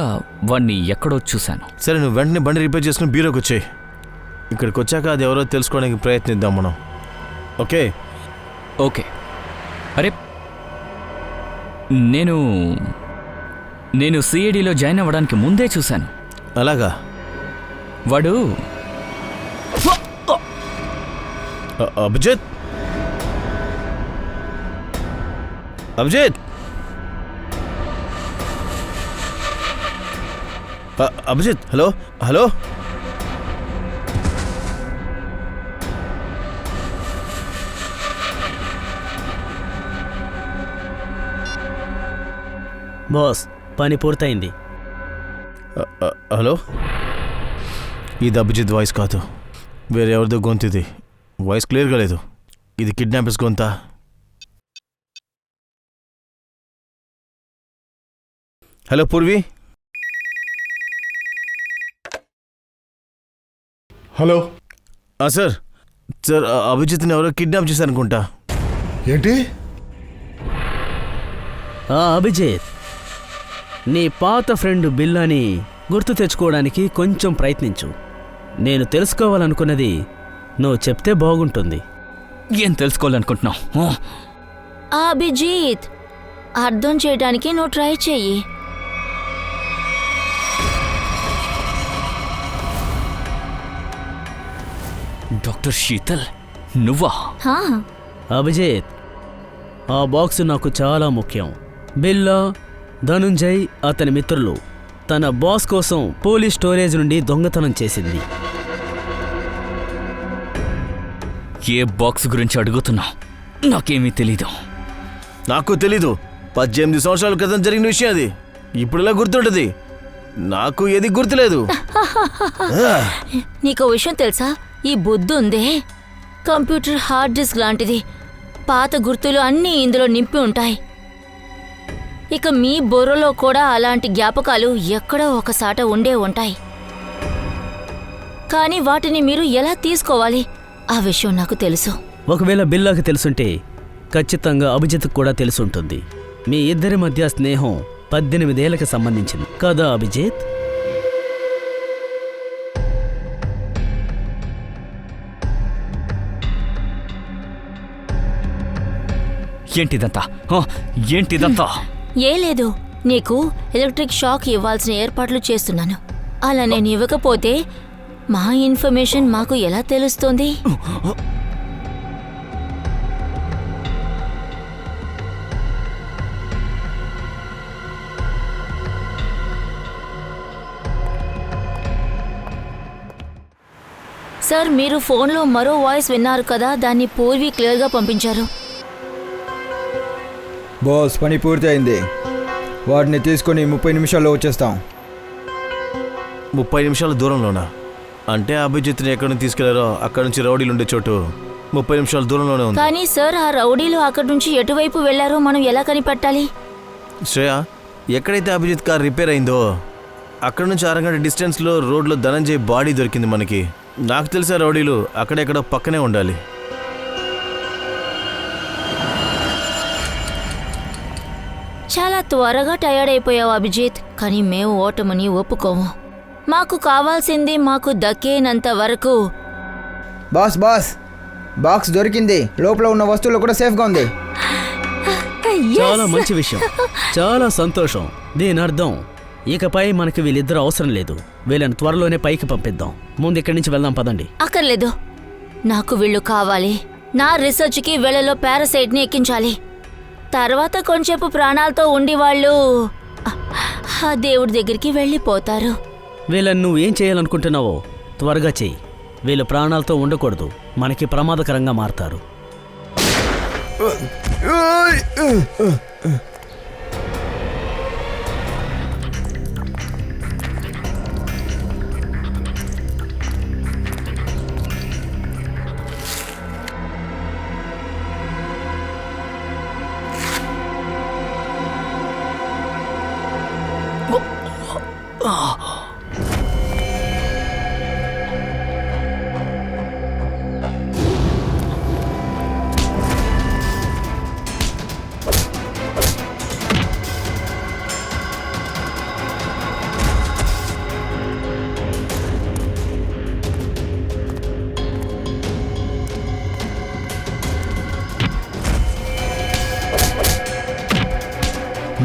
S2: వాణ్ణి ఎక్కడో చూశాను.
S7: సరే, నువ్వు వెంటనే బండి రిపేర్ చేసుకుని బీరోకి వచ్చేయి. ఇక్కడికి వచ్చాక అది ఎవరో తెలుసుకోవడానికి ప్రయత్నిద్దాం మనం. ఓకే?
S2: ఓకే. అరే, నేను సిఐడిలో జాయిన్ అవ్వడానికి ముందే చూశాను.
S7: అలాగా?
S2: వాడు
S7: Abhijit, Abhijit, Abhijit, hello hello.
S1: Boss, పని పూర్తయింది.
S7: హలో, ఇది అభిజిత్ వాయిస్ కాదు, వేరే ఎవరిదో గొంతు. ఇది వాయిస్ క్లియర్గా లేదు. ఇది కిడ్నాపర్స్ గొంతా? హలో పూర్వి.
S4: హలో.
S7: సార్, అభిజిత్ని ఎవరో కిడ్నాప్ చేశారనుకుంటా.
S4: ఏంటి?
S1: అభిజిత్, నీ పాత ఫ్రెండ్ బిల్లాని గుర్తు తెచ్చుకోవడానికి కొంచెం ప్రయత్నించు. నేను తెలుసుకోవాలనుకున్నది నువ్వు చెప్తే బాగుంటుంది.
S2: ఏం తెలుసుకోవాలనుకుంటున్నావు?
S3: అభిజిత్, అర్థం చేయడానికి నువ్వు ట్రై చెయ్యి.
S2: డాక్టర్ శీతల్, నువ్వా?
S3: హా,
S1: అభిజిత్, ఆ బాక్స్ నాకు చాలా ముఖ్యం. బిల్లా, ధనుంజయ్, అతని మిత్రులు తన బాస్ కోసం పోలీస్ స్టోరేజ్ నుండి దొంగతనం చేసింది.
S2: ఏ బాక్స్ గురించి అడుగుతున్నావు? నాకేమీ తెలీదు.
S7: నాకు తెలీదు. 18 సంవత్సరాల క్రితం జరిగిన విషయం అది. ఇప్పుడు ఇలా గుర్తుంటుంది. నాకు ఏది గుర్తులేదు.
S3: నీకో విషయం తెలుసా? ఈ బుద్ధి ఉందే, కంప్యూటర్ హార్డ్ డిస్క్ లాంటిది. పాత గుర్తులు అన్నీ ఇందులో నింపి ఉంటాయి. ఇక మీ బుర్రలో కూడా అలాంటి జ్ఞాపకాలు ఎక్కడో ఒకసాట ఉండే ఉంటాయి. కానీ వాటిని మీరు ఎలా తీసుకోవాలి, ఆ విషయం నాకు తెలుసు.
S1: ఒకవేళ బిల్లాకి తెలుసుంటే ఖచ్చితంగా అభిజిత్కు కూడా తెలుసుంటుంది. మీ ఇద్దరి మధ్య స్నేహం 18 ఏళ్లకు సంబంధించింది కదా అభిజిత్?
S2: ఏంటిదంతా? ఏంటిదంతా?
S3: ఏ లేదు, నీకు ఎలక్ట్రిక్ షాక్ ఇవ్వాల్సిన ఏర్పాట్లు చేస్తున్నాను. అలా నేను ఇవ్వకపోతే మా ఇన్ఫర్మేషన్ మాకు ఎలా తెలుస్తుంది? సార్, మీరు ఫోన్లో మరో వాయిస్ విన్నారు కదా, దాన్ని పూర్వి క్లియర్గా పంపించారు.
S5: బాస్, పని పూర్తి అయింది. వాటిని తీసుకొని 30 నిమిషాల్లో వచ్చేస్తాం.
S7: 30 నిమిషాల దూరంలోనా? అంటే అభిజిత్ని ఎక్కడి నుంచి తీసుకెళ్లారో అక్కడి నుంచి రౌడీలు ఉండే చోటు 30 నిమిషాల దూరంలోనే ఉంది.
S3: కానీ సార్, ఆ రౌడీలు అక్కడి నుంచి ఎటువైపు వెళ్లారో మనం ఎలా కనిపెట్టాలి?
S7: శ్రేయ, ఎక్కడైతే అభిజిత్ కార్ రిపేర్ అయిందో అక్కడి నుంచి 6 గంటల డిస్టెన్స్లో రోడ్లో ధనంజయ్ బాడీ దొరికింది మనకి. నాకు తెలిసే రౌడీలు అక్కడెక్కడో పక్కనే ఉండాలి.
S3: చాలా త్వరగా టయర్డ్ అయిపోయావు అభిజిత్. కానీ మేము ఓటమిని ఒప్పుకోము. మాకు కావాల్సింది మాకు దక్కేనంత వరకు.
S6: బాస్ బాస్, బాక్స్ దొరికింది. లోపల ఉన్న వస్తువులు కూడా సేఫ్గా ఉంది.
S1: చాలా మంచి విషయం, చాలా సంతోషం. దీని అర్థం ఇకపై మనకి వీళ్ళిద్దరూ అవసరం లేదు. వీళ్ళని త్వరలోనే పైకి పంపిద్దాం. ముందు ఇక్కడి నుంచి వెళ్దాం, పదండి.
S3: అక్కర్లేదు, నాకు వీళ్ళు కావాలి. నా రీసెర్చ్కి వీళ్ళలో పారాసైట్ని ఎక్కించాలి. తర్వాత కొంచెంసేపు ప్రాణాలతో ఉండి వాళ్ళు ఆ దేవుడి దగ్గరికి వెళ్ళిపోతారు.
S1: వీళ్ళని నువ్వు ఏం చేయాలనుకుంటున్నావో త్వరగా చెయ్యి. వీళ్ళు ప్రాణాలతో ఉండకూడదు, మనకి ప్రమాదకరంగా మారతారు.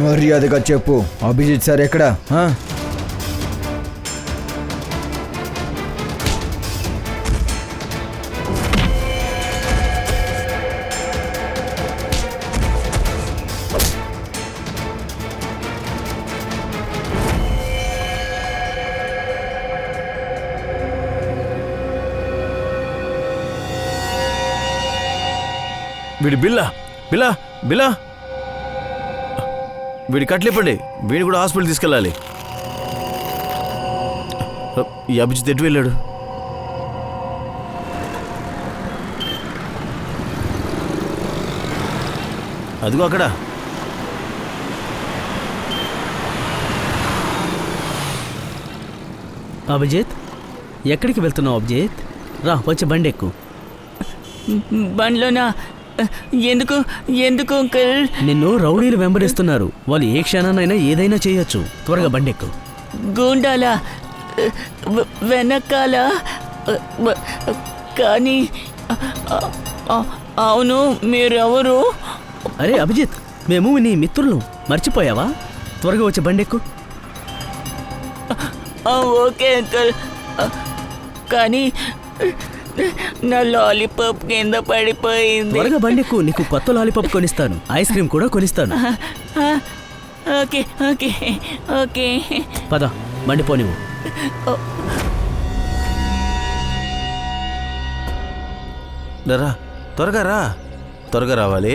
S5: మర్యాదగా చెప్పు, అభిజిత్ సార్ ఎక్కడ? ఆ?
S7: వీడి బిల్లా బిల్లా బిల్లా వీడి కట్లేపండి, వీడిని కూడా హాస్పిటల్ తీసుకెళ్ళాలి. ఈ అభిజిత్ ఎటు వెళ్ళాడు? అదిగో అక్కడ.
S1: అభిజిత్, ఎక్కడికి వెళ్తున్నావు అభిజిత్? రా, వచ్చి బండి ఎక్కు.
S2: బండ్లోనా? ఎందుకు ఎందుకు అంకుల్?
S1: నిన్ను రౌడీలు వెంబడిస్తున్నారు. వాళ్ళు ఏ క్షణానైనా ఏదైనా చేయొచ్చు. త్వరగా బండి ఎక్కు.
S2: గూండాలా? వెనకాల? కానీ అవును, మీరెవరు?
S1: అరే అభిజిత్, మేము నీ మిత్రులు, మర్చిపోయావా? త్వరగా వచ్చి బండి ఎక్కు.
S2: ఓకే అంకుల్, కానీ నా లాలీపాప్ కింద పడిపోయింది.
S1: త్వరగా బండి ఎక్కు, నీకు కొత్త లాలీపాప్ కొనిస్తాను, ఐస్ క్రీమ్ కూడా కొనిస్తాను.
S2: Okay okay okay.
S1: పద, బండి పోనివ్వు.
S7: రా, త్వరగా రా, త్వరగా రావాలి.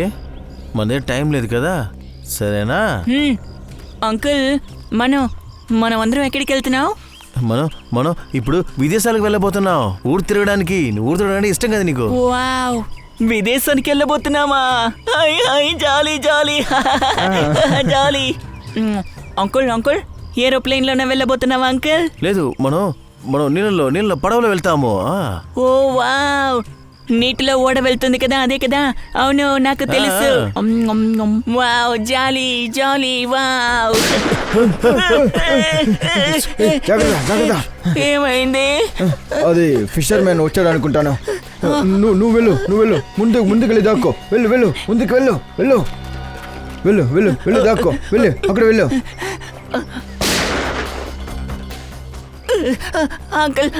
S7: మన దగ్గర టైం లేదు కదా, సరేనా?
S2: అంకుల్, మనం అందరం ఎక్కడికి వెళ్తున్నావు?
S7: మనం ఇప్పుడు విదేశాలకు వెళ్ళబోతున్నాం. ఊరు తిరగడానికి. ఊరు తిరగడానికి ఇష్టం కదా నీకు?
S2: వావ్, విదేశానికి వెళ్ళబోతున్నామా? జాలీ జాలీ జాలీ. అంకుల్ ఏరోప్లేన్ లోనే వెళ్ళబోతున్నావా అంకుల్?
S7: లేదు, మనం నీళ్ళలో పడవలో వెళ్తాము.
S2: ఓ వావ్, నీటిలో ఓడ వెళ్తుంది కదా, అదే కదా? అవును, నాకు తెలుసు. వావ్, జాలీ జాలీ, వావ్. ఏమైంది?
S5: అది ఫిషర్ మ్యాన్ వచ్చాడు అనుకుంటాను. నువ్వు వెళ్ళు ముందుకు వెళ్ళి దాక్కో. వెళ్ళు ముందుకు వెళ్ళు దాక్కో. వెళ్ళు, అక్కడ వెళ్ళు.
S2: అంకుల్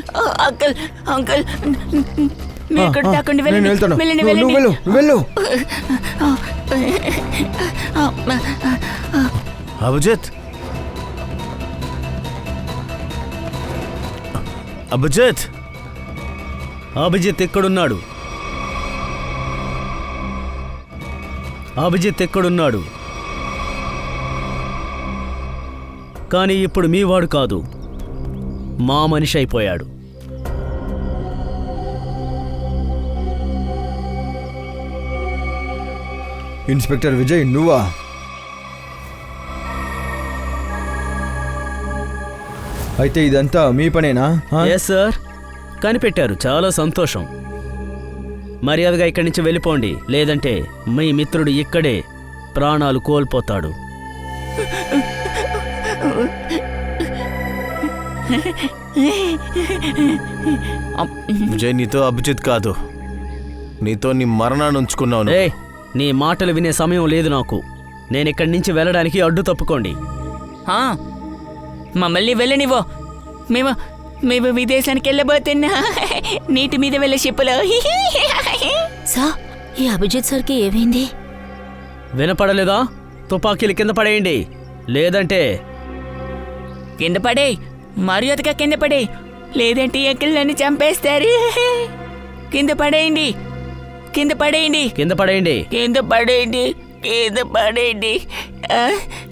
S2: అంకుల్ అంకుల్,
S5: నేను వెళ్తాను. వెళ్ళు.
S7: అభిజిత్,
S1: అభిజిత్ ఎక్కడున్నాడు? కానీ ఇప్పుడు మీ వాడు కాదు, మా మనిషి అయిపోయాడు.
S5: ఇన్స్పెక్టర్ విజయ్, నువ్వా? అయితే ఇదంతా మీ పనేనా?
S1: ఎస్ సార్, కనిపెట్టారు. చాలా సంతోషం. మర్యాదగా ఇక్కడి నుంచి వెళ్ళిపోండి, లేదంటే మీ మిత్రుడు ఇక్కడే ప్రాణాలు కోల్పోతాడు.
S7: విజయ్, నీతో అభిజిత్ కాదు, నీతో నీ మరణాన్ని ఉంచుకున్నాను.
S1: ఏ, నీ మాటలు వినే సమయం లేదు నాకు. నేను ఇక్కడి నుంచి వెళ్ళడానికి అడ్డు తప్పుకోండి.
S2: మమ్మల్ని వెళ్ళనివో. మేము విదేశానికి వెళ్ళబోతున్నా, నీటి మీద వెళ్ళే షిప్పులో.
S3: సార్, ఈ అభిజిత్ సార్కి ఏమైంది?
S1: వినపడలేదా? తుపాకీలు కింద పడేయండి, లేదంటే
S2: కింద పడే, మర్యాదగా కింద పడే, లేదంటే ఎక్కలు నన్ను చంపేస్తారు. కింద పడేయండి.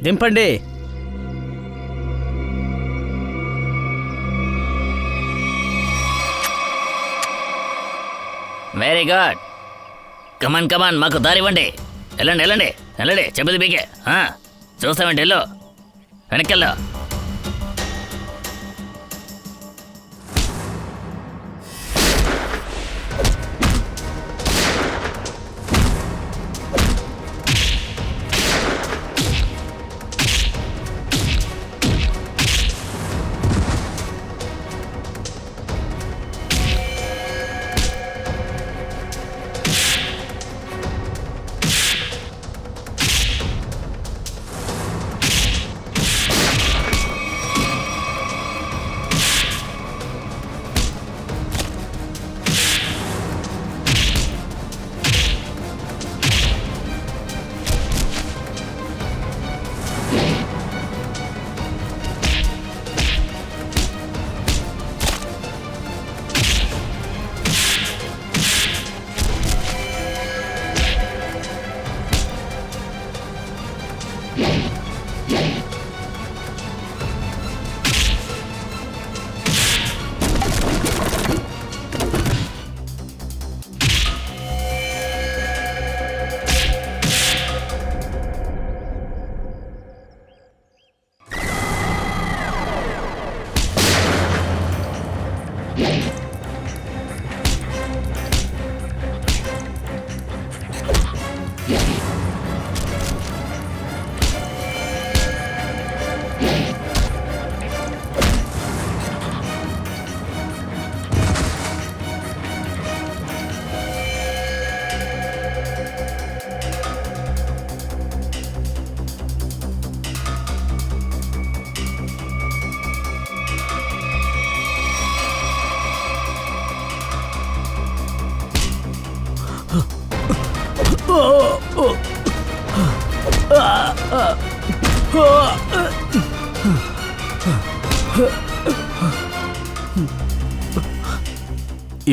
S1: దింపండి.
S2: Very good. కమాన్, మాకు దారి ఇవ్వండి. వెళ్ళండి, చెప్పేది బీకే. చూస్తామండి, వెళ్ళు, వెనక్కెళ్ళు.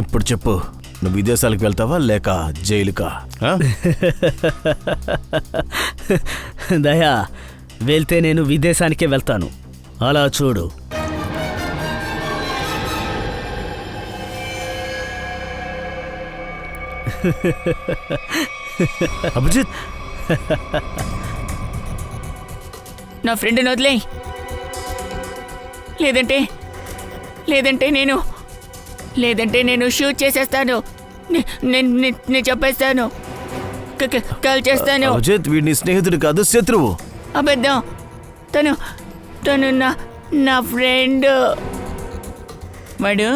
S7: ఇప్పుడు చెప్పు, నువ్వు విదేశాలకు వెళ్తావా లేక జైలుకా? ఆ?
S1: దయా, వెళ్తే నేను విదేశానికే వెళ్తాను. అలా చూడు.
S7: అభిజిత్,
S8: నా ఫ్రెండ్ని వదిలేయ్, లేదంటే నేను షూట్ చేసేస్తాను. నేను చెప్పేస్తాను, కాల్ చేస్తాను.
S7: అభిజిత్ వీడి స్నేహితుడు కాదు, శత్రువు.
S8: అబద్ధం. తను నా ఫ్రెండ్. వాడు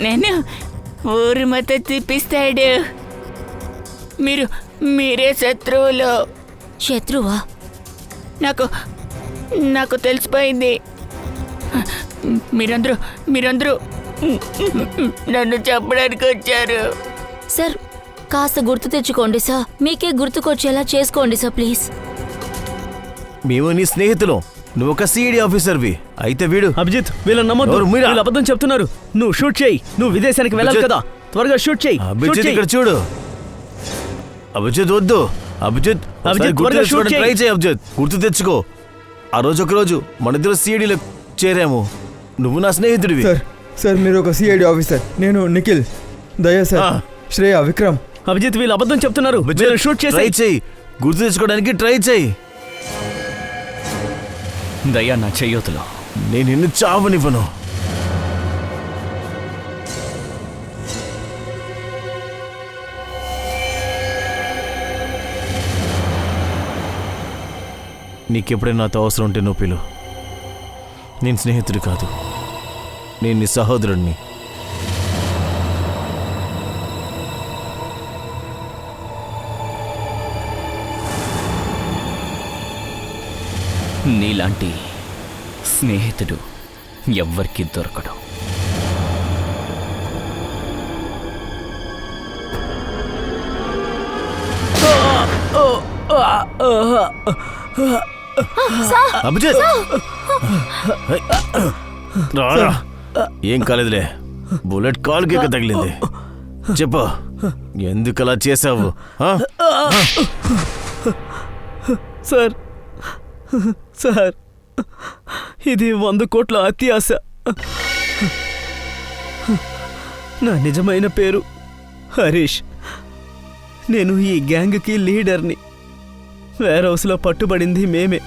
S8: నేను ఊరు మొత్తం తిప్పిస్తాడు. మీరే శత్రువులు.
S3: శత్రువా?
S8: నాకు తెలిసిపోయింది. మీరందరూ నన్ను చెప్పడానికి వచ్చారు.
S3: సార్, కాస్త గుర్తు తెచ్చుకోండి సార్. మీకే గుర్తుకొచ్చేలా చేసుకోండి సార్, ప్లీజ్.
S7: మేము నీ స్నేహితులు, నువ్వు ఒక సిఐడి ఆఫీసర్వి. అయితే వీడు
S1: అభిజిత్, వీళ్ళని నమ్మొద్దు.
S7: ఎవరు మీరా?
S1: వీళ్ళు అబద్ధం చెప్తున్నారు. నువ్వు షూట్ చేయి. నువ్వు విదేశానికి వెళ్ళాలి
S7: అభిజిత్.
S1: కదా, త్వరగా షూట్ చేయి.
S7: అభిజిత్ ఇక్కడ చూడు. అభిజిత్ వద్దు. అభిజిత్
S1: అభిజిత్,
S7: గుర్తు
S1: త్వరగా
S7: తెచ్చుకోవడం
S1: shoot
S7: ట్రై
S1: చేయి.
S7: చేయి. అభిజిత్ గుర్తు తెచ్చుకో. ఆ రోజు ఒక రోజు మన ఇద్దరు సిఐడిలో చేరాము. నువ్వు నా స్నేహితుడివి.
S5: సార్ మీరు ఒక సిఐడి ఆఫీసర్, నేను నిఖిల్. దయా సార్,
S7: ఆ.
S5: శ్రేయ, విక్రమ్.
S1: అభిజిత్, వీళ్ళు అబద్ధం చెప్తున్నారు.
S7: అభిజిత్,
S1: వీళ్ళని షూట్
S7: ట్రై
S1: చేసి
S7: చేయి. గుర్తు తెచ్చుకోవడానికి ట్రై చేయి.
S2: దయా నా చెయ్యొతులో.
S7: నేను నిన్ను చావనివ్వను. నీకెప్పుడైనా నాతో అవసరం ఉంటే నువ్వు పిలు. నేను స్నేహితుడు కాదు, నేను నీ సహోదరుడిని.
S2: నీలాంటి స్నేహితుడు ఎవ్వరికీ దొరకడు.
S7: అభిజిత్, రారా. ఏం కాలేదులే, బుల్లెట్ కాలుకి తగిలింది. చెప్పు, ఎందుకు అలా చేసావు? ఆ?
S1: సార్, ఇది 100 కోట్ల అత్యాశ. నా నిజమైన పేరు హరీష్. నేను ఈ గ్యాంగ్కి లీడర్ని. వేర్ హౌస్లో పట్టుబడింది మేమే.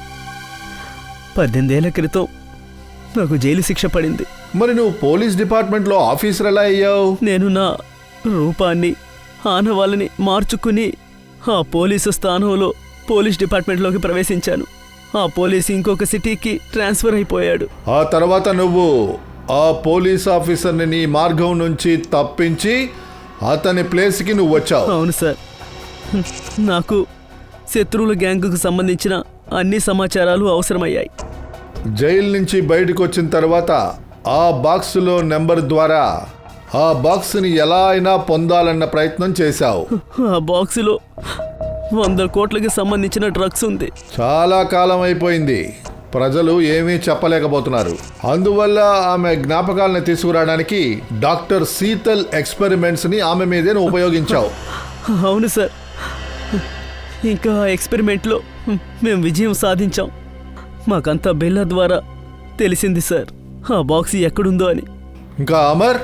S1: 18 ఏళ్ల క్రితం నాకు జైలు శిక్ష పడింది.
S4: మరి నువ్వు పోలీస్ డిపార్ట్మెంట్లో ఆఫీసర్ ఎలా అయ్యావు?
S1: నేను నా రూపాన్ని, ఆనవాళ్ళని మార్చుకుని ఆ పోలీసు స్థానంలో పోలీస్ డిపార్ట్మెంట్లోకి ప్రవేశించాను. ఆ పోలీసు ఇంకొక సిటీకి ట్రాన్స్ఫర్ అయిపోయాడు.
S4: ఆ తర్వాత నువ్వు ఆ పోలీస్ ఆఫీసర్ని నీ మార్గం నుంచి తప్పించి అతని ప్లేస్కి నువ్వు వచ్చావు.
S1: అవును సార్. నాకు శత్రువుల గ్యాంగుకు సంబంధించిన అన్ని సమాచారాలు అవసరమయ్యాయి.
S4: జైలు నుంచి బయటకు వచ్చిన తర్వాత ఆ బాక్సులో నెంబర్ ద్వారా ఆ బాక్స్ని ఎలా అయినా పొందాలన్న ప్రయత్నం చేశావు.
S1: ఆ బాక్సులో 100 కోట్లకి సంబంధించిన డ్రగ్స్ ఉంది.
S4: చాలా కాలం అయిపోయింది, ప్రజలు ఏమీ చెప్పలేకపోతున్నారు. అందువల్ల ఆమె జ్ఞాపకాలను తీసుకురావడానికి డాక్టర్ శీతల్ ఎక్స్పెరిమెంట్స్ని ఆమె మీదే నువ్వు ఉపయోగించావు.
S1: అవును సార్. ఇంకా ఆ ఎక్స్పెరిమెంట్లో మేము విజయం సాధించాం. మాకంతా బెల్ల ద్వారా తెలిసింది సార్ ఆ బాక్స్ ఎక్కడుందో అని.
S4: ఇంకా అమర్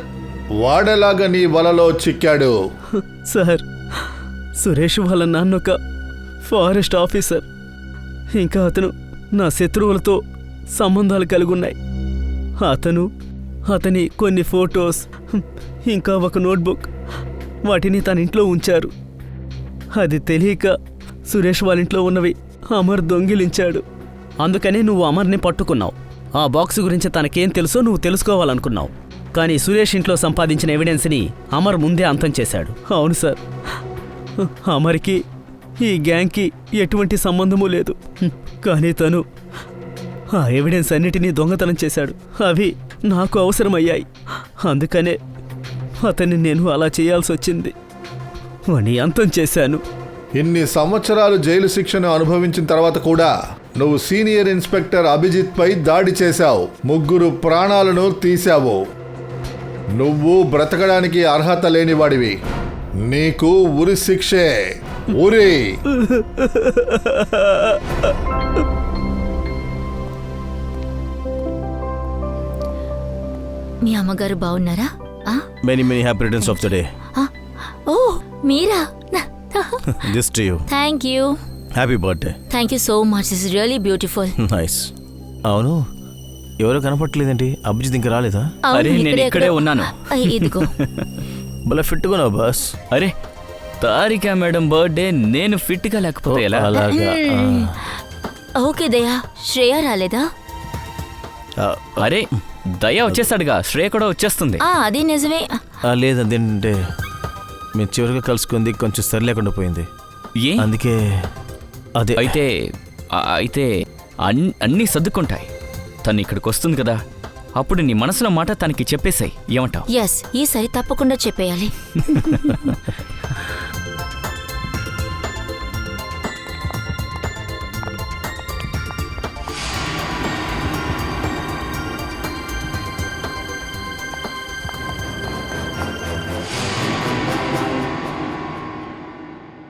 S4: వాడేలాగా నీ వలలో చిక్కాడు.
S1: సార్, సురేష్ వాళ్ళ నాన్న ఒక ఫారెస్ట్ ఆఫీసర్. ఇంకా అతను నా శత్రువులతో సంబంధాలు కలిగి ఉన్నాయి. అతని కొన్ని ఫొటోస్, ఇంకా ఒక నోట్బుక్, వాటిని తన ఇంట్లో ఉంచారు. అది తెలియక సురేష్ వాళ్ళ ఇంట్లో ఉన్నవి అమర్ దొంగిలించాడు. అందుకనే నువ్వు అమర్ని పట్టుకున్నావు. ఆ బాక్స్ గురించి తనకేం తెలుసో నువ్వు తెలుసుకోవాలనుకున్నావు. కానీ సురేష్ ఇంట్లో సంపాదించిన ఎవిడెన్స్ని అమర్ ముందే అంతం చేశాడు. అవును సార్, అమర్కి ఈ గ్యాంగ్కి ఎటువంటి సంబంధమూ లేదు. కానీ తను ఆ ఎవిడెన్స్ అన్నిటినీ దొంగతనం చేశాడు. అవి నాకు అవసరమయ్యాయి. అందుకనే అతన్ని నేను అలా చేయాల్సి వచ్చింది. వాణ్ణి అంతం చేశాను.
S4: ఇన్ని సంవత్సరాలు జైలు శిక్షను అనుభవించిన తర్వాత కూడా నువ్వు సీనియర్ ఇన్స్పెక్టర్ అభిజిత్ పై దాడి చేశావు. 3 ప్రాణాలను తీశావు. నువ్వు బ్రతకడానికి అర్హత లేనివాడివి. నీకు ఉరి శిక్షే. ఉరి.
S3: మీ అమ్మగారు బాగున్నారా?
S7: Many many happy returns of the day.
S3: Oh మీరా?
S7: This to you.
S3: Thank you.
S7: Happy birthday.
S3: Thank you so much. Is really beautiful.
S7: Nice. అవును, ఎవరో కనపట్లేదేంటి? అభిజిత్ ఇంకా రాలేదా?
S2: అరే నేను ఇక్కడే ఉన్నాను.
S3: ఇదిగో.
S7: భలే ఫిట్గా బాస్.
S2: అరే తారికా మేడం బర్త్డే, నేను ఫిట్గా లేకపోతే ఎలా?
S7: అలాగా.
S3: ఓకే దయా, శ్రేయ రాలేదా?
S2: అరే దయ వచ్చేసాడుగా, శ్రేయ కూడా వచ్చేస్తుంది.
S3: అది నిజమే.
S7: లేదు, అదేంటంటే మేము చివరిగా కలుసుకుంది కొంచెం సరి లేకుండా పోయింది.
S2: ఏ?
S7: అందుకే అదే.
S2: అయితే అన్నీ సర్దుకుంటాయి. తను ఇక్కడికి వస్తుంది కదా, అప్పుడు నీ మనసులో మాట తనకి చెప్పేసాయి. ఏమంటావు?
S3: ఎస్, ఈసారి తప్పకుండా చెప్పేయాలి.